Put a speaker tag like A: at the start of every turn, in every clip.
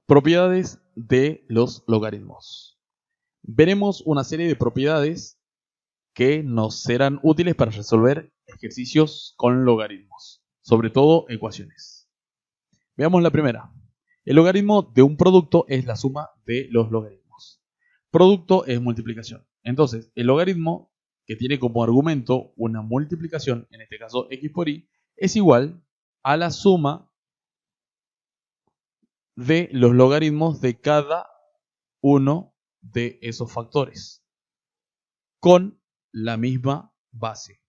A: Propiedades de los logaritmos. Veremos una serie de propiedades que nos serán útiles para resolver ejercicios con logaritmos, sobre todo ecuaciones. Veamos la primera. El logaritmo de un producto es la suma de los logaritmos. Producto es multiplicación. Entonces, el logaritmo que tiene como argumento una multiplicación, en este caso x por y, es igual a la suma de los logaritmos de cada uno de esos factores con la misma base.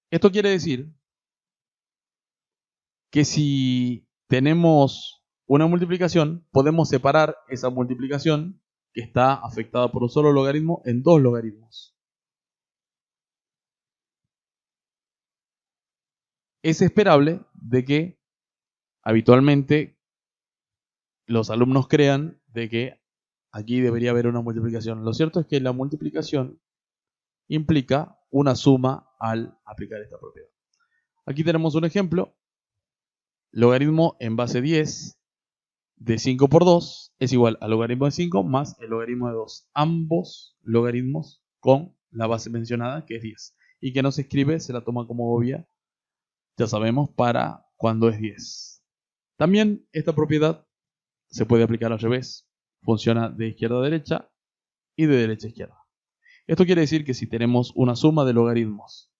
A: Esto quiere decir que si tenemos una multiplicación, podemos separar esa multiplicación que está afectada por un solo logaritmo en dos logaritmos. Es esperable de que habitualmente los alumnos crean de que aquí debería haber una multiplicación. Lo cierto es que la multiplicación implica una suma al aplicar esta propiedad. Aquí tenemos un ejemplo. Logaritmo en base 10 de 5 por 2 es igual al logaritmo de 5 más el logaritmo de 2. Ambos logaritmos con la base mencionada, que es 10. Y que no se escribe, se la toma como obvia, ya sabemos, para cuando es 10. También esta propiedad se puede aplicar al revés. Funciona de izquierda a derecha y de derecha a izquierda. Esto quiere decir que si tenemos una suma de logaritmos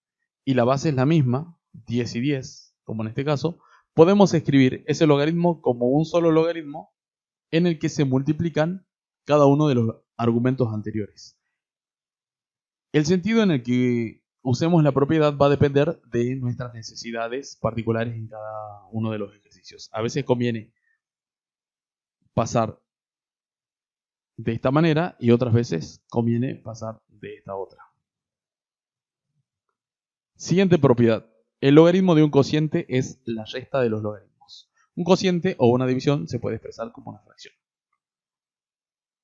A: y la base es la misma, 10 y 10, como en este caso, podemos escribir ese logaritmo como un solo logaritmo en el que se multiplican cada uno de los argumentos anteriores. El sentido en el que usemos la propiedad va a depender de nuestras necesidades particulares en cada uno de los ejercicios. A veces conviene pasar de esta manera y otras veces conviene pasar de esta otra. Siguiente propiedad. El logaritmo de un cociente es la resta de los logaritmos. Un cociente o una división se puede expresar como una fracción.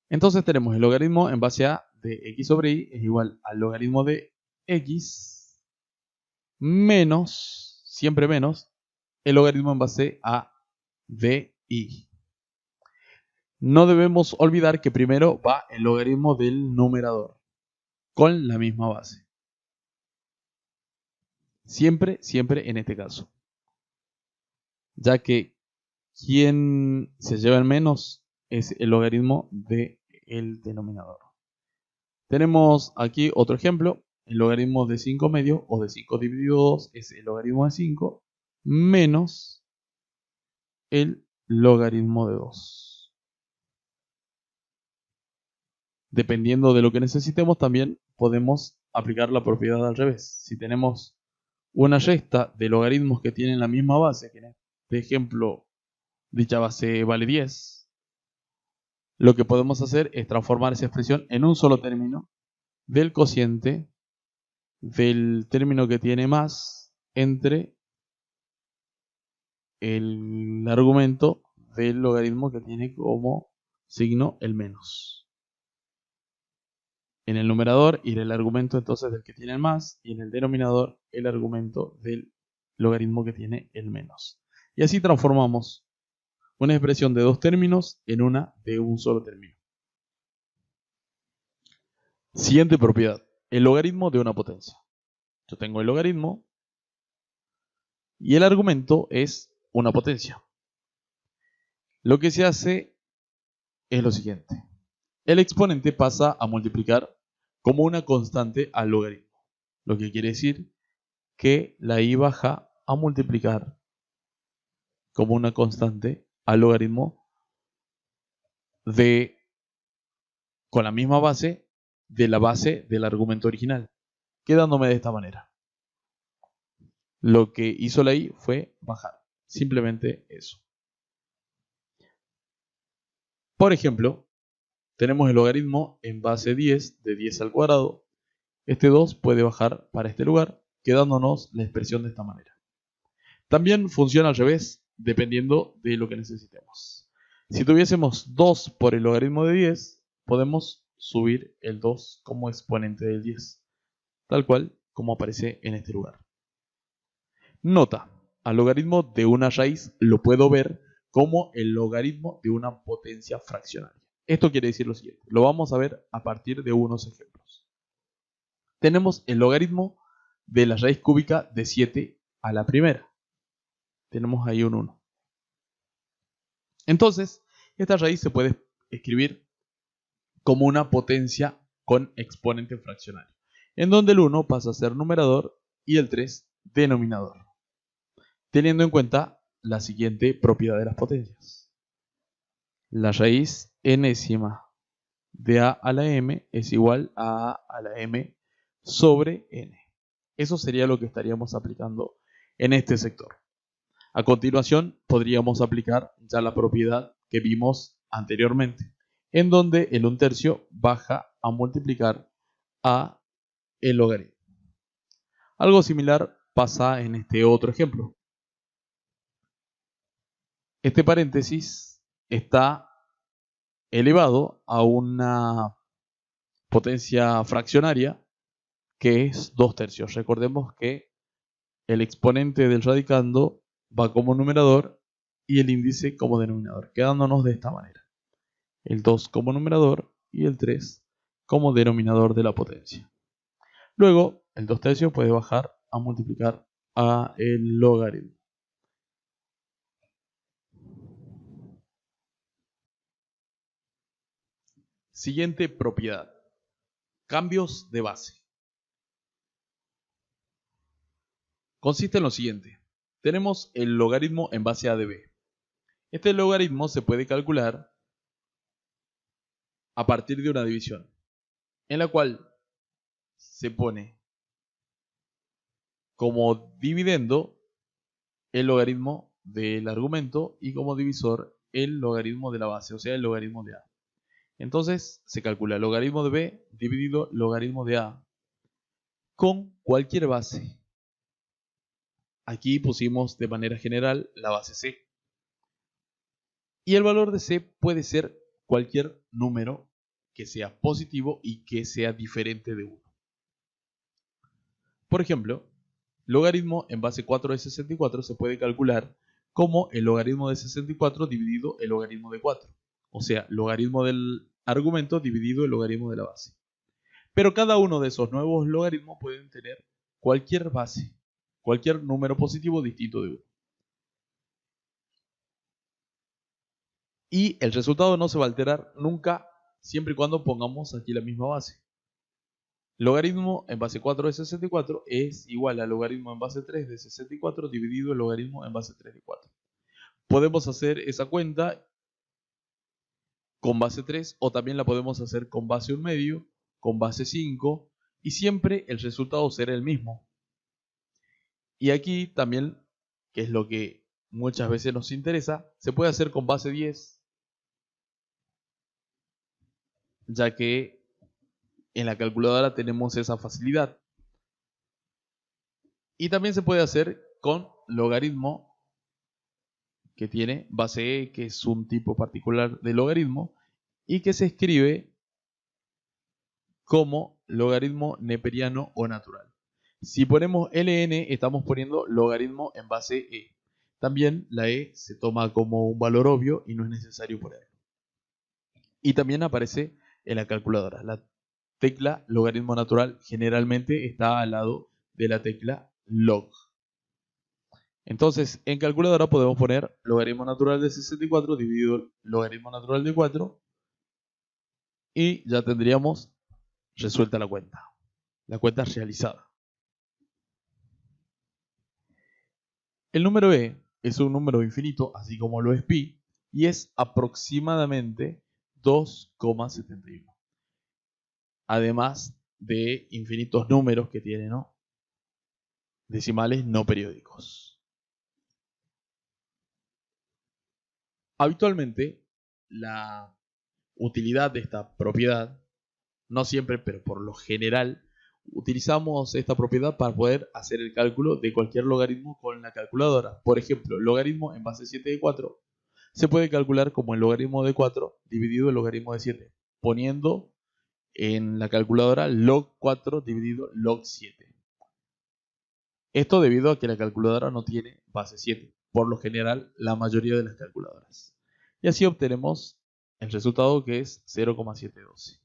A: Entonces tenemos el logaritmo en base a de x sobre y es igual al logaritmo de x menos, siempre menos, el logaritmo en base a de y. No debemos olvidar que primero va el logaritmo del numerador con la misma base. Siempre en este caso. Ya que quien se lleva el menos es el logaritmo del denominador. Tenemos aquí otro ejemplo. El logaritmo de 5 medios o de 5 dividido 2 es el logaritmo de 5 menos el logaritmo de 2. Dependiendo de lo que necesitemos, también podemos aplicar la propiedad al revés. Si tenemos una resta de logaritmos que tienen la misma base, que en este ejemplo dicha base vale 10, lo que podemos hacer es transformar esa expresión en un solo término del cociente del término que tiene más entre el argumento del logaritmo que tiene como signo el menos. En el numerador irá el argumento entonces del que tiene el más y en el denominador el argumento del logaritmo que tiene el menos. Y así transformamos una expresión de dos términos en una de un solo término. Siguiente propiedad, el logaritmo de una potencia. Yo tengo el logaritmo y el argumento es una potencia. Lo que se hace es lo siguiente. El exponente pasa a multiplicar como una constante al logaritmo. Lo que quiere decir que la y baja a multiplicar como una constante al logaritmo con la misma base de la base del argumento original, quedándome de esta manera. Lo que hizo la y fue bajar. Simplemente eso. Por ejemplo, tenemos el logaritmo en base 10 de 10 al cuadrado. Este 2 puede bajar para este lugar, quedándonos la expresión de esta manera. También funciona al revés, dependiendo de lo que necesitemos. Si tuviésemos 2 por el logaritmo de 10, podemos subir el 2 como exponente del 10, tal cual como aparece en este lugar. Nota, al logaritmo de una raíz lo puedo ver como el logaritmo de una potencia fraccionaria. Esto quiere decir lo siguiente. Lo vamos a ver a partir de unos ejemplos. Tenemos el logaritmo de la raíz cúbica de 7 a la primera. Tenemos ahí un 1. Entonces, esta raíz se puede escribir como una potencia con exponente fraccionario, en donde el 1 pasa a ser numerador y el 3 denominador, teniendo en cuenta la siguiente propiedad de las potencias. La raíz enésima de a a la m es igual a la m sobre n. Eso sería lo que estaríamos aplicando en este sector. A continuación, podríamos aplicar ya la propiedad que vimos anteriormente, en donde el 1/3 baja a multiplicar a el logaritmo. Algo similar pasa en este otro ejemplo. Este paréntesis está elevado a una potencia fraccionaria que es 2/3. Recordemos que el exponente del radicando va como numerador y el índice como denominador, quedándonos de esta manera. El 2 como numerador y el 3 como denominador de la potencia. Luego, el 2/3 puede bajar a multiplicar a el logaritmo. Siguiente propiedad. Cambios de base. Consiste en lo siguiente. Tenemos el logaritmo en base a de b. Este logaritmo se puede calcular a partir de una división, en la cual se pone como dividendo el logaritmo del argumento y como divisor el logaritmo de la base, o sea, el logaritmo de a. Entonces se calcula el logaritmo de b dividido logaritmo de a con cualquier base. Aquí pusimos de manera general la base c. Y el valor de c puede ser cualquier número que sea positivo y que sea diferente de 1. Por ejemplo, logaritmo en base 4 de 64 se puede calcular como el logaritmo de 64 dividido el logaritmo de 4. O sea, logaritmo del argumento dividido el logaritmo de la base. Pero cada uno de esos nuevos logaritmos pueden tener cualquier base, cualquier número positivo distinto de 1. Y el resultado no se va a alterar nunca siempre y cuando pongamos aquí la misma base. Logaritmo en base 4 de 64 es igual al logaritmo en base 3 de 64 dividido el logaritmo en base 3 de 4. Podemos hacer esa cuenta con base 3 o también la podemos hacer con base 1/2, con base 5 y siempre el resultado será el mismo. Y aquí también, que es lo que muchas veces nos interesa, se puede hacer con base 10, ya que en la calculadora tenemos esa facilidad. Y también se puede hacer con logaritmo, que tiene base e, que es un tipo particular de logaritmo, y que se escribe como logaritmo neperiano o natural. Si ponemos ln, estamos poniendo logaritmo en base e. También la e se toma como un valor obvio y no es necesario ponerlo. Y también aparece en la calculadora. La tecla logaritmo natural generalmente está al lado de la tecla log. Entonces, en calculadora podemos poner logaritmo natural de 64 dividido logaritmo natural de 4 y ya tendríamos resuelta la cuenta. La cuenta realizada. El número e es un número infinito, así como lo es pi, y es aproximadamente 2,71. Además de infinitos números que tiene, ¿no? Decimales no periódicos. Habitualmente, la utilidad de esta propiedad, no siempre, pero por lo general, utilizamos esta propiedad para poder hacer el cálculo de cualquier logaritmo con la calculadora. Por ejemplo, logaritmo en base 7 de 4 se puede calcular como el logaritmo de 4 dividido el logaritmo de 7, poniendo en la calculadora log 4 dividido log 7. Esto debido a que la calculadora no tiene base 7, por lo general la mayoría de las calculadoras. Y así obtenemos el resultado, que es 0,712.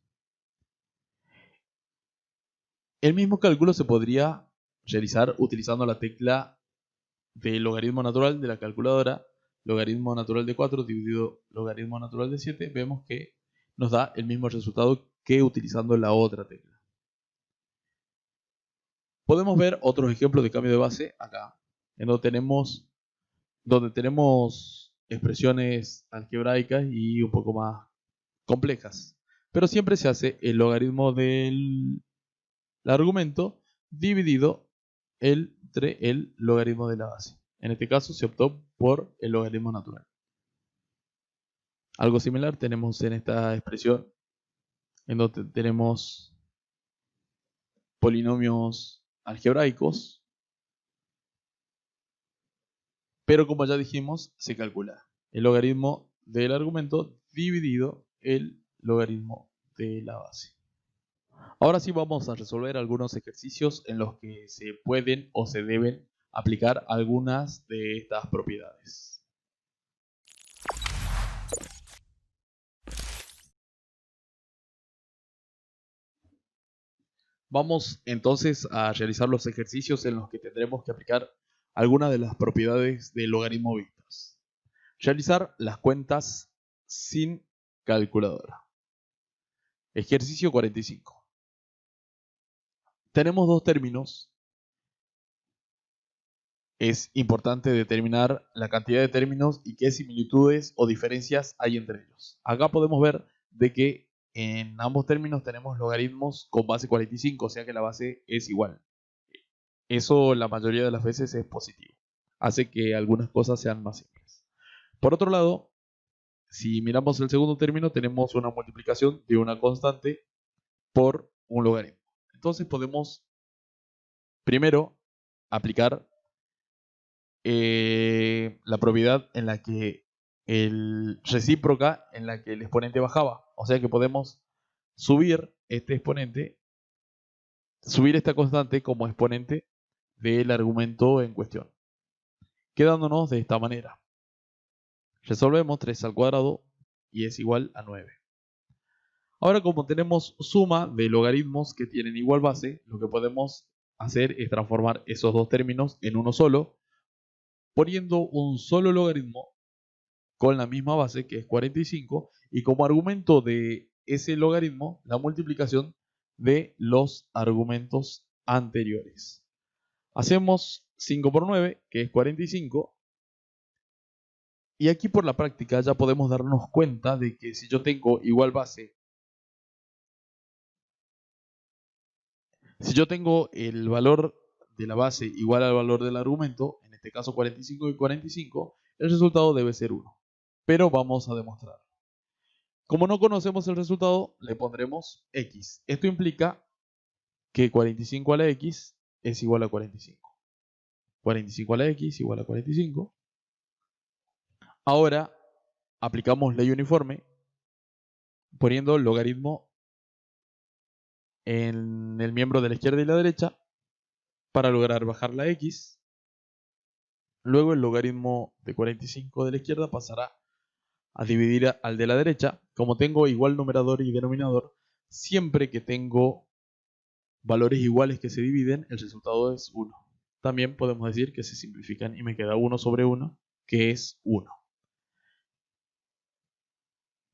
A: El mismo cálculo se podría realizar utilizando la tecla de logaritmo natural de la calculadora. Logaritmo natural de 4 dividido logaritmo natural de 7, vemos que nos da el mismo resultado que utilizando la otra tecla. Podemos ver otros ejemplos de cambio de base acá, en donde tenemos expresiones algebraicas y un poco más complejas. Pero siempre se hace el logaritmo del argumento dividido entre el logaritmo de la base. En este caso se optó por el logaritmo natural. Algo similar tenemos en esta expresión, en donde tenemos polinomios algebraicos, pero como ya dijimos, se calcula el logaritmo del argumento dividido el logaritmo de la base. Ahora sí vamos a resolver algunos ejercicios en los que se pueden o se deben aplicar algunas de estas propiedades. Vamos entonces a realizar los ejercicios en los que tendremos que aplicar algunas de las propiedades del logaritmo vistas. Realizar las cuentas sin calculadora. Ejercicio 45. Tenemos dos términos. Es importante determinar la cantidad de términos y qué similitudes o diferencias hay entre ellos. Acá podemos ver de que en ambos términos tenemos logaritmos con base 45, o sea que la base es igual. Eso la mayoría de las veces es positivo. Hace que algunas cosas sean más simples. Por otro lado, si miramos el segundo término, tenemos una multiplicación de una constante por un logaritmo. Entonces podemos primero aplicar la propiedad en la que recíproca en la que el exponente bajaba. O sea que podemos subir este exponente, subir esta constante como exponente del argumento en cuestión, quedándonos de esta manera. Resolvemos 3 al cuadrado y es igual a 9. Ahora, como tenemos suma de logaritmos que tienen igual base, lo que podemos hacer es transformar esos dos términos en uno solo, poniendo un solo logaritmo con la misma base, que es 45, y como argumento de ese logaritmo, la multiplicación de los argumentos anteriores. Hacemos 5 por 9, que es 45, y aquí por la práctica ya podemos darnos cuenta de que si yo tengo igual base, si yo tengo el valor de la base igual al valor del argumento, en este caso 45 y 45, el resultado debe ser 1. Pero vamos a demostrar. Como no conocemos el resultado, le pondremos x. Esto implica que 45 a la x es igual a 45. 45 a la x igual a 45. Ahora aplicamos ley uniforme poniendo el logaritmo en el miembro de la izquierda y la derecha para lograr bajar la x. Luego el logaritmo de 45 de la izquierda pasará a dividir al de la derecha. Como tengo igual numerador y denominador, siempre que tengo valores iguales que se dividen, el resultado es 1. También podemos decir que se simplifican y me queda 1 sobre 1, que es 1.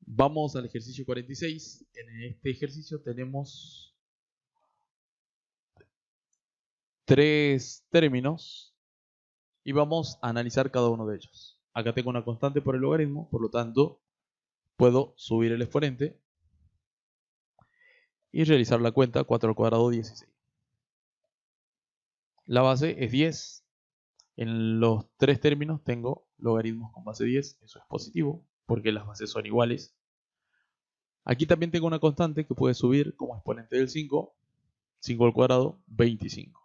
A: Vamos al ejercicio 46. En este ejercicio tenemos 3 términos y vamos a analizar cada uno de ellos. Acá tengo una constante por el logaritmo, por lo tanto puedo subir el exponente y realizar la cuenta. 4 al cuadrado, 16. La base es 10. En los 3 términos tengo logaritmos con base 10. Eso es positivo porque las bases son iguales. Aquí también tengo una constante que puede subir como exponente del 5. 5 al cuadrado, 25.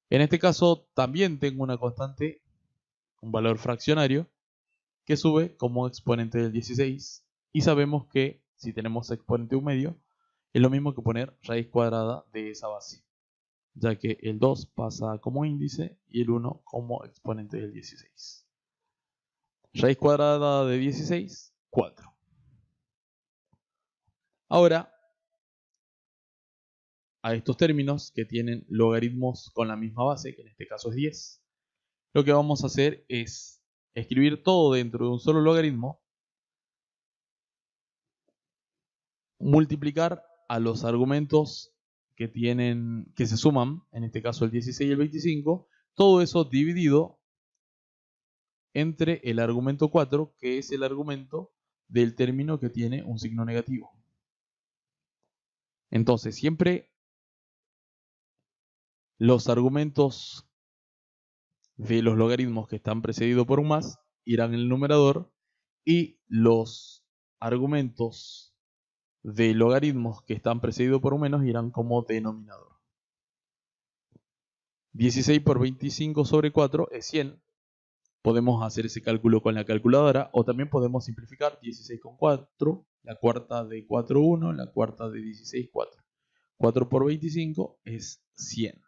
A: En este caso también tengo una constante, un valor fraccionario, que sube como exponente del 16. Y sabemos que si tenemos exponente un medio, es lo mismo que poner raíz cuadrada de esa base. ya que el 2 pasa como índice y el 1 como exponente del 16. Raíz cuadrada de 16, 4. Ahora, a estos términos que tienen logaritmos con la misma base, que en este caso es 10, lo que vamos a hacer es escribir todo dentro de un solo logaritmo, multiplicar a los argumentos que se suman, en este caso el 16 y el 25, todo eso dividido entre el argumento 4, que es el argumento del término que tiene un signo negativo. Entonces, siempre los argumentos de los logaritmos que están precedidos por un más irán en el numerador y los argumentos de logaritmos que están precedidos por un menos irán como denominador. 16 por 25 sobre 4 es 100. Podemos hacer ese cálculo con la calculadora o también podemos simplificar 16 con 4, la cuarta de 4, 1, la cuarta de 16, 4. 4 por 25 es 100.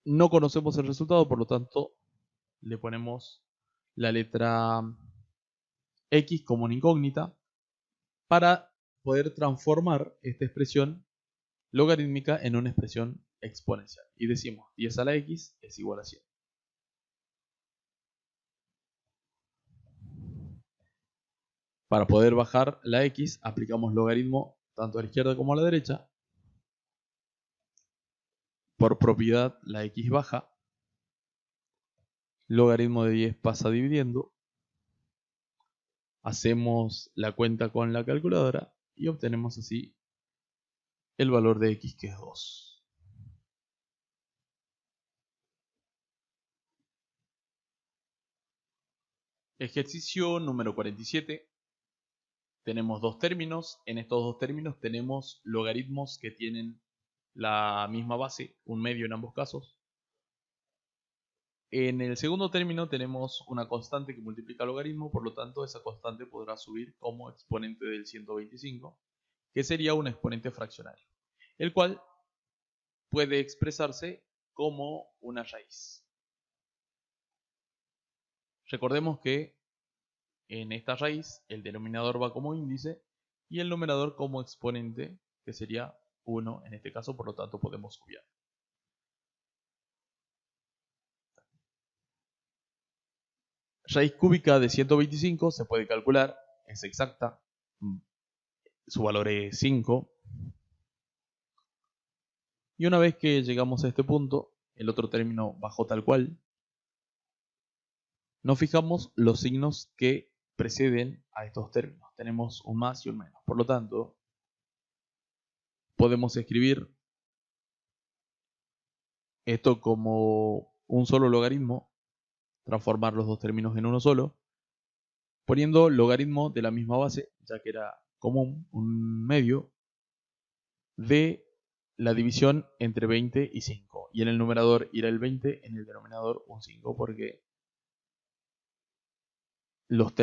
A: No conocemos el resultado, por lo tanto le ponemos la letra X como una incógnita para poder transformar esta expresión logarítmica en una expresión exponencial. Y decimos 10 a la X es igual a 100. Para poder bajar la X, aplicamos logaritmo tanto a la izquierda como a la derecha. Por propiedad, la X baja. Logaritmo de 10 pasa dividiendo. Hacemos la cuenta con la calculadora y obtenemos así el valor de X, que es 2. Ejercicio número 47. Tenemos dos términos. En estos dos términos tenemos logaritmos que tienen la misma base, un medio en ambos casos. En el segundo término tenemos una constante que multiplica logaritmo, por lo tanto esa constante podrá subir como exponente del 125, que sería un exponente fraccionario, el cual puede expresarse como una raíz. Recordemos que en esta raíz el denominador va como índice y el numerador como exponente, que sería 1 en este caso, por lo tanto podemos obviar. Raíz cúbica de 125 se puede calcular, es exacta, su valor es 5. Y una vez que llegamos a este punto, el otro término bajó tal cual, nos fijamos los signos que preceden a estos términos. Tenemos un más y un menos. Por lo tanto, podemos escribir esto como un solo logaritmo, transformar los dos términos en uno solo, poniendo logaritmo de la misma base, ya que era común, un medio, de la división entre 20 y 5. Y en el numerador irá el 20, en el denominador un 5, porque los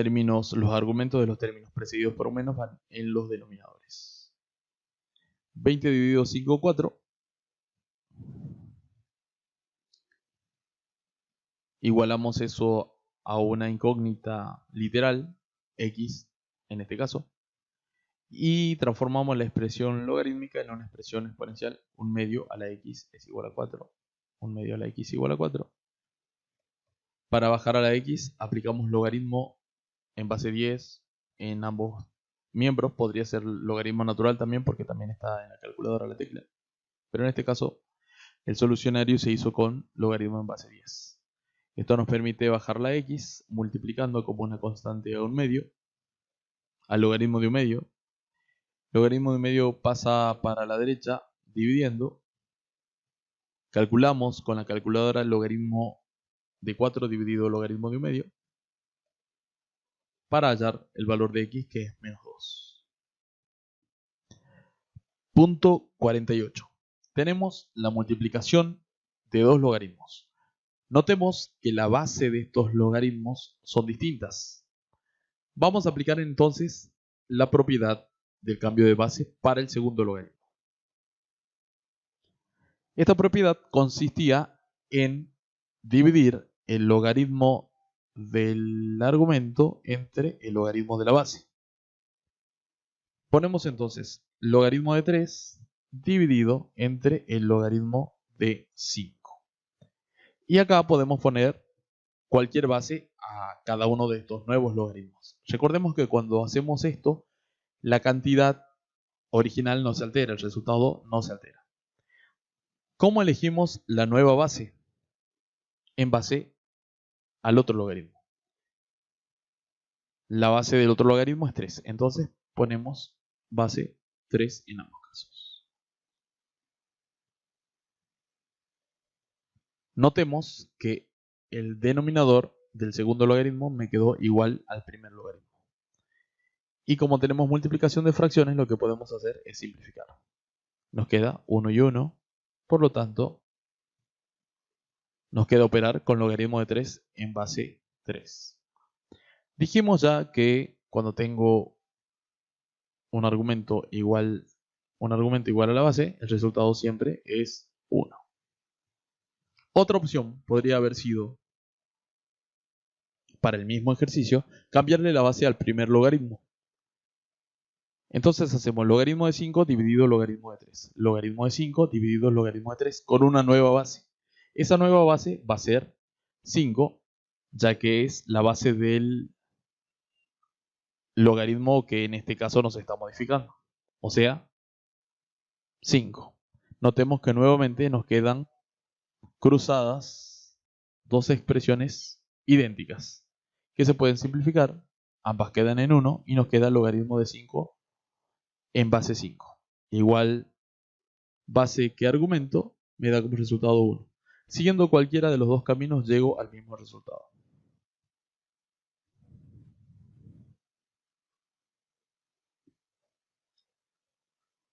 A: argumentos de los términos precedidos por un menos van en los denominadores. 20 dividido 5, 4. Igualamos eso a una incógnita literal, x en este caso, y transformamos la expresión logarítmica en una expresión exponencial. Un medio a la x es igual a 4. Un medio a la x igual a 4. Para bajar a la x aplicamos logaritmo en base 10 en ambos miembros. Podría ser logaritmo natural también, porque también está en la calculadora la tecla. Pero en este caso el solucionario se hizo con logaritmo en base 10. Esto nos permite bajar la x multiplicando como una constante a un medio, al logaritmo de un medio. Logaritmo de un medio pasa para la derecha dividiendo. Calculamos con la calculadora el logaritmo de 4 dividido logaritmo de un medio para hallar el valor de x, que es menos 2. Punto 48. Tenemos la multiplicación de dos logaritmos. Notemos que la base de estos logaritmos son distintas. Vamos a aplicar entonces la propiedad del cambio de base para el segundo logaritmo. Esta propiedad consistía en dividir el logaritmo del argumento entre el logaritmo de la base. Ponemos entonces logaritmo de 3 dividido entre el logaritmo de 5. Y acá podemos poner cualquier base a cada uno de estos nuevos logaritmos. Recordemos que cuando hacemos esto, la cantidad original no se altera, el resultado no se altera. ¿Cómo elegimos la nueva base? En base al otro logaritmo. La base del otro logaritmo es 3. Entonces ponemos base 3 en ambos casos. Notemos que el denominador del segundo logaritmo me quedó igual al primer logaritmo. Y como tenemos multiplicación de fracciones, lo que podemos hacer es simplificar. Nos queda 1 y 1. Por lo tanto, nos queda operar con logaritmo de 3 en base 3. Dijimos ya que cuando tengo un argumento igual a la base, el resultado siempre es 1. Otra opción podría haber sido, para el mismo ejercicio, cambiarle la base al primer logaritmo. Entonces hacemos logaritmo de 5 dividido logaritmo de 3. Logaritmo de 5 dividido logaritmo de 3 con una nueva base. Esa nueva base va a ser 5, ya que es la base del logaritmo que en este caso nos está modificando. O sea, 5. Notemos que nuevamente nos quedan cruzadas dos expresiones idénticas que se pueden simplificar. Ambas quedan en 1 y nos queda el logaritmo de 5 en base 5. Igual base que argumento me da como resultado 1. Siguiendo cualquiera de los dos caminos llego al mismo resultado.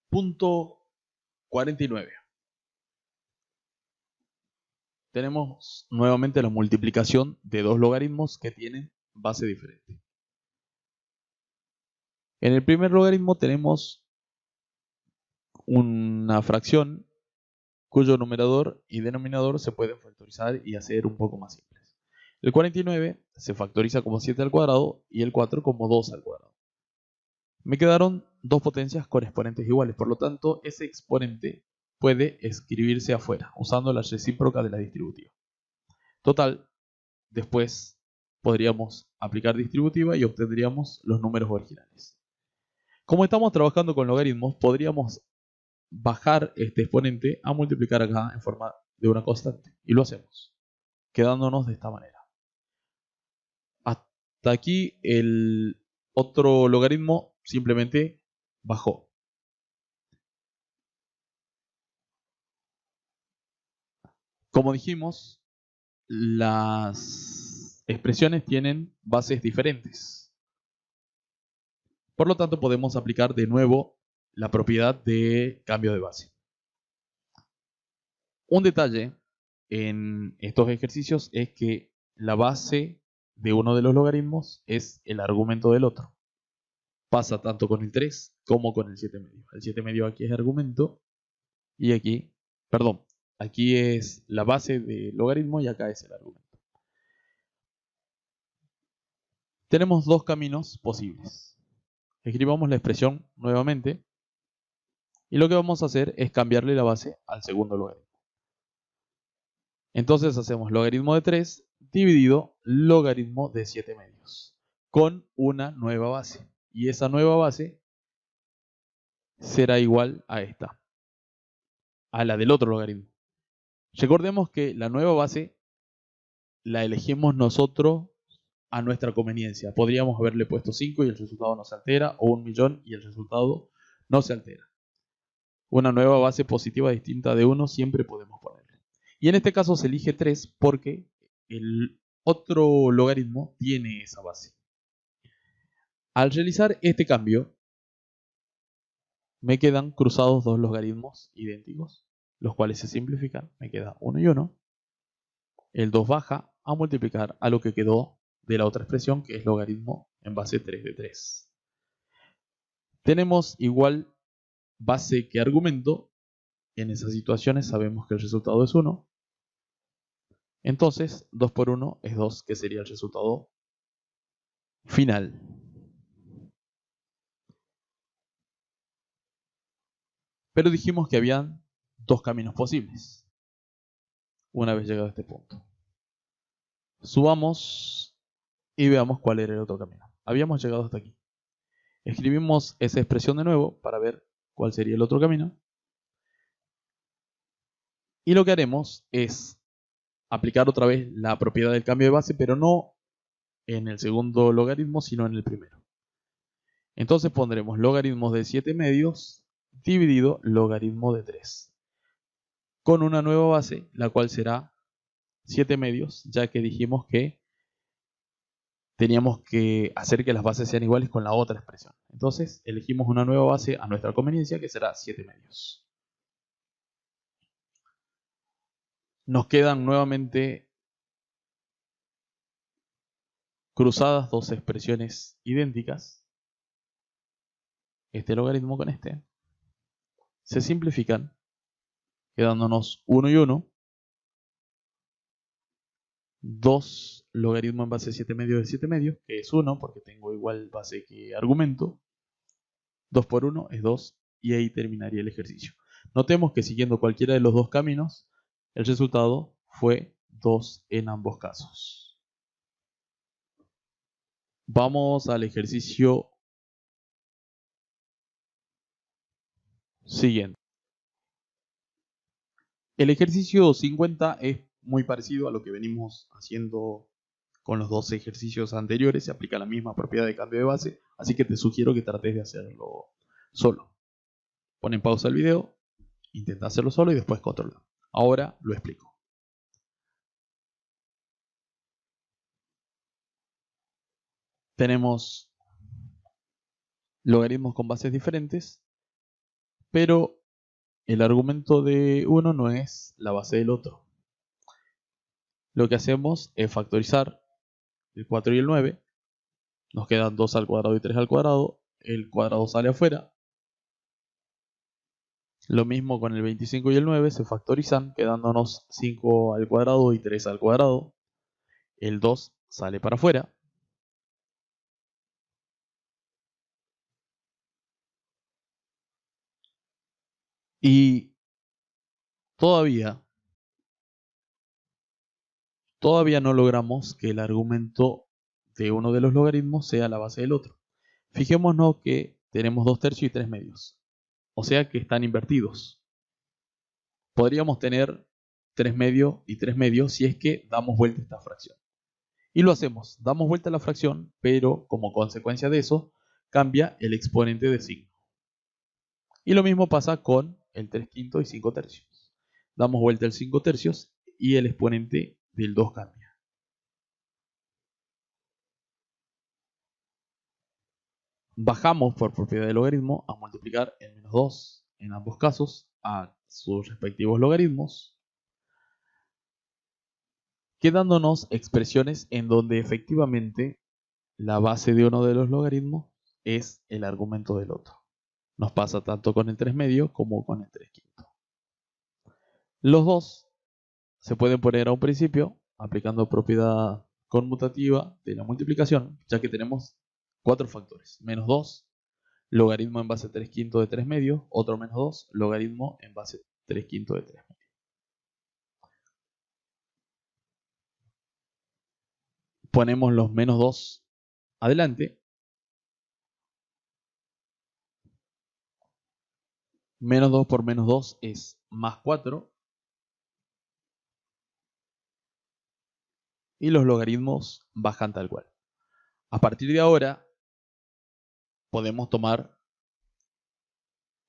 A: Punto 49. Tenemos nuevamente la multiplicación de dos logaritmos que tienen base diferente. En el primer logaritmo tenemos una fracción cuyo numerador y denominador se pueden factorizar y hacer un poco más simples. El 49 se factoriza como 7 al cuadrado y el 4 como 2 al cuadrado. Me quedaron dos potencias con exponentes iguales, por lo tanto ese exponente puede escribirse afuera, usando la recíproca de la distributiva. Total, después podríamos aplicar distributiva y obtendríamos los números originales. Como estamos trabajando con logaritmos, podríamos bajar este exponente a multiplicar acá en forma de una constante. Y lo hacemos, quedándonos de esta manera. Hasta aquí el otro logaritmo simplemente bajó. Como dijimos, las expresiones tienen bases diferentes. Por lo tanto, podemos aplicar de nuevo la propiedad de cambio de base. Un detalle en estos ejercicios es que la base de uno de los logaritmos es el argumento del otro. Pasa tanto con el 3 como con el 7 medio. El 7 medio aquí es argumento y aquí, perdón, aquí es la base del logaritmo y acá es el argumento. Tenemos dos caminos posibles. Escribamos la expresión nuevamente y lo que vamos a hacer es cambiarle la base al segundo logaritmo. Entonces hacemos logaritmo de 3 dividido logaritmo de 7 medios con una nueva base. Y esa nueva base será igual a esta, a la del otro logaritmo. Recordemos que la nueva base la elegimos nosotros a nuestra conveniencia. Podríamos haberle puesto 5 y el resultado no se altera, o 1.000.000 y el resultado no se altera. Una nueva base positiva distinta de 1 siempre podemos ponerle. Y en este caso se elige 3 porque el otro logaritmo tiene esa base. Al realizar este cambio, me quedan cruzados dos logaritmos idénticos, los cuales se simplifican. Me queda 1 y 1. El 2 baja a multiplicar a lo que quedó de la otra expresión, que es logaritmo en base 3 de 3. tenemos igual base que argumento. En esas situaciones sabemos que el resultado es 1. Entonces 2 por 1 es 2, que sería el resultado final. Pero dijimos que habían dos caminos posibles una vez llegado a este punto. Subamos y veamos cuál era el otro camino. Habíamos llegado hasta aquí. Escribimos esa expresión de nuevo para ver cuál sería el otro camino. Y lo que haremos es aplicar otra vez la propiedad del cambio de base, pero no en el segundo logaritmo, sino en el primero. Entonces pondremos logaritmos de 7 medios dividido logaritmo de 3. Con una nueva base, la cual será 7 medios, ya que dijimos que teníamos que hacer que las bases sean iguales con la otra expresión. Entonces elegimos una nueva base a nuestra conveniencia, que será 7 medios. Nos quedan nuevamente cruzadas dos expresiones idénticas. Este logaritmo con este se simplifican, quedándonos 1 y 1. 2 logaritmo en base 7 medios de 7 medios, que es 1, porque tengo igual base que argumento. 2 por 1 es 2, y ahí terminaría el ejercicio. Notemos que siguiendo cualquiera de los dos caminos, el resultado fue 2 en ambos casos. Vamos al ejercicio siguiente. El ejercicio 50 es muy parecido a lo que venimos haciendo con los dos ejercicios anteriores. Se aplica la misma propiedad de cambio de base, así que te sugiero que trates de hacerlo solo. Pon en pausa el video, intenta hacerlo solo y después controla. Ahora lo explico. Tenemos logaritmos con bases diferentes, pero el argumento de uno no es la base del otro. Lo que hacemos es factorizar el 4 y el 9. Nos quedan 2 al cuadrado y 3 al cuadrado. El cuadrado sale afuera. Lo mismo con el 25 y el 9, se factorizan, quedándonos 5 al cuadrado y 3 al cuadrado. El 2 sale para afuera. Y todavía no logramos que el argumento de uno de los logaritmos sea la base del otro. Fijémonos que tenemos 2 tercios y 3 medios. O sea que están invertidos. Podríamos tener 3 medios y 3 medios si es que damos vuelta a esta fracción. Y lo hacemos, damos vuelta a la fracción, pero como consecuencia de eso, cambia el exponente de signo. Y lo mismo pasa con el 3 quintos y 5 tercios. Damos vuelta al 5 tercios y el exponente del 2 cambia. Bajamos por propiedad del logaritmo a multiplicar el menos 2 en ambos casos a sus respectivos logaritmos, quedándonos expresiones en donde efectivamente la base de uno de los logaritmos es el argumento del otro. Nos pasa tanto con el 3 medio como con el 3 quinto. Los dos se pueden poner a un principio aplicando propiedad conmutativa de la multiplicación, ya que tenemos 4 factores. Menos 2, logaritmo en base 3 quintos de 3 medios, otro menos 2, logaritmo en base 3 quintos de 3 medios. Ponemos los menos 2 adelante. Menos 2 por menos 2 es más 4. Y los logaritmos bajan tal cual. A partir de ahora podemos tomar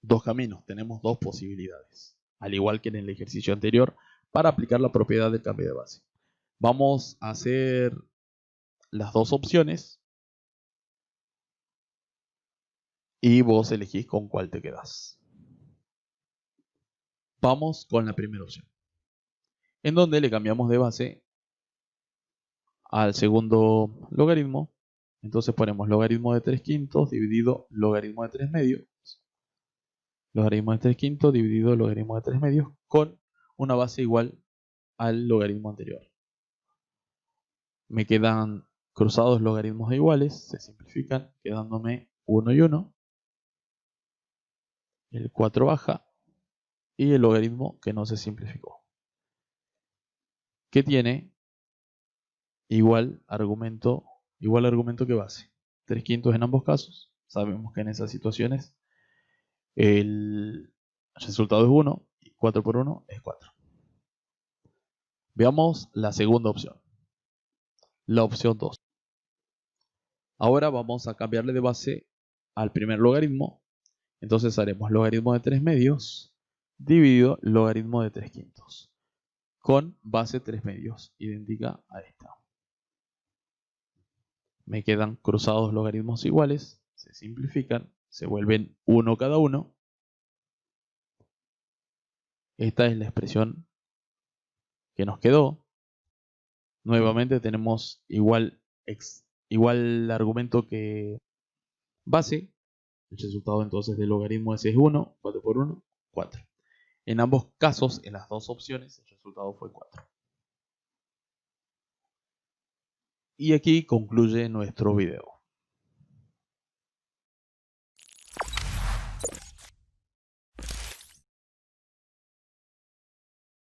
A: dos caminos, tenemos dos posibilidades, al igual que en el ejercicio anterior, para aplicar la propiedad del cambio de base. Vamos a hacer las dos opciones y vos elegís con cuál te quedás. Vamos con la primera opción, en donde le cambiamos de base al segundo logaritmo Entonces ponemos logaritmo de 3 quintos dividido logaritmo de 3 medios. Logaritmo de 3 quintos dividido logaritmo de 3 medios con una base igual al logaritmo anterior. Me quedan cruzados logaritmos iguales, se simplifican, quedándome 1 y 1. El 4 baja y el logaritmo que no se simplificó, que tiene igual argumento que base. 3 quintos en ambos casos. Sabemos que en esas situaciones el resultado es 1 y 4 por 1 es 4. Veamos la segunda opción, la opción 2. Ahora vamos a cambiarle de base al primer logaritmo. Entonces haremos logaritmo de 3 medios dividido logaritmo de 3 quintos con base 3 medios, idéntica a esta. Me quedan cruzados logaritmos iguales, se simplifican, se vuelven 1 cada uno. Esta es la expresión que nos quedó. Nuevamente tenemos igual argumento que base. El resultado entonces del logaritmo de 6 es 1, 4 por 1, 4. En ambos casos, en las dos opciones, el resultado fue 4. Y aquí concluye nuestro video.